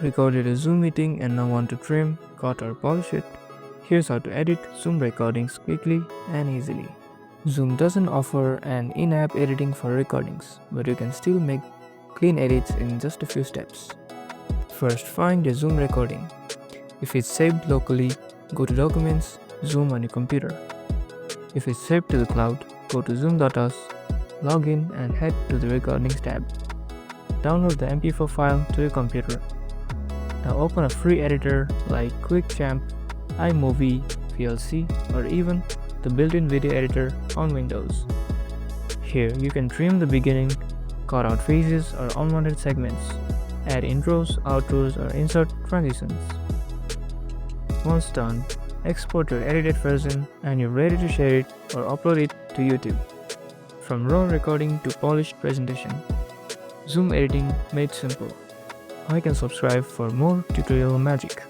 Recorded a Zoom meeting and now want to trim, cut or polish it? Here's how to edit Zoom recordings quickly and easily. Zoom doesn't offer an in-app editing for recordings, but you can still make clean edits in just a few steps. First, find your Zoom recording. If it's saved locally, go to Documents, Zoom on your computer. If it's saved to the cloud, go to Zoom.us, log in and head to the Recordings tab. Download the MP4 file to your computer. Now open a free editor like QuickChamp, iMovie, VLC, or even the built-in video editor on Windows. Here you can trim the beginning, cut out phases or unwanted segments, add intros, outros, or insert transitions. Once done, export your edited version and you're ready to share it or upload it to YouTube. From raw recording to polished presentation, Zoom editing made simple. Like and subscribe for more tutorial magic.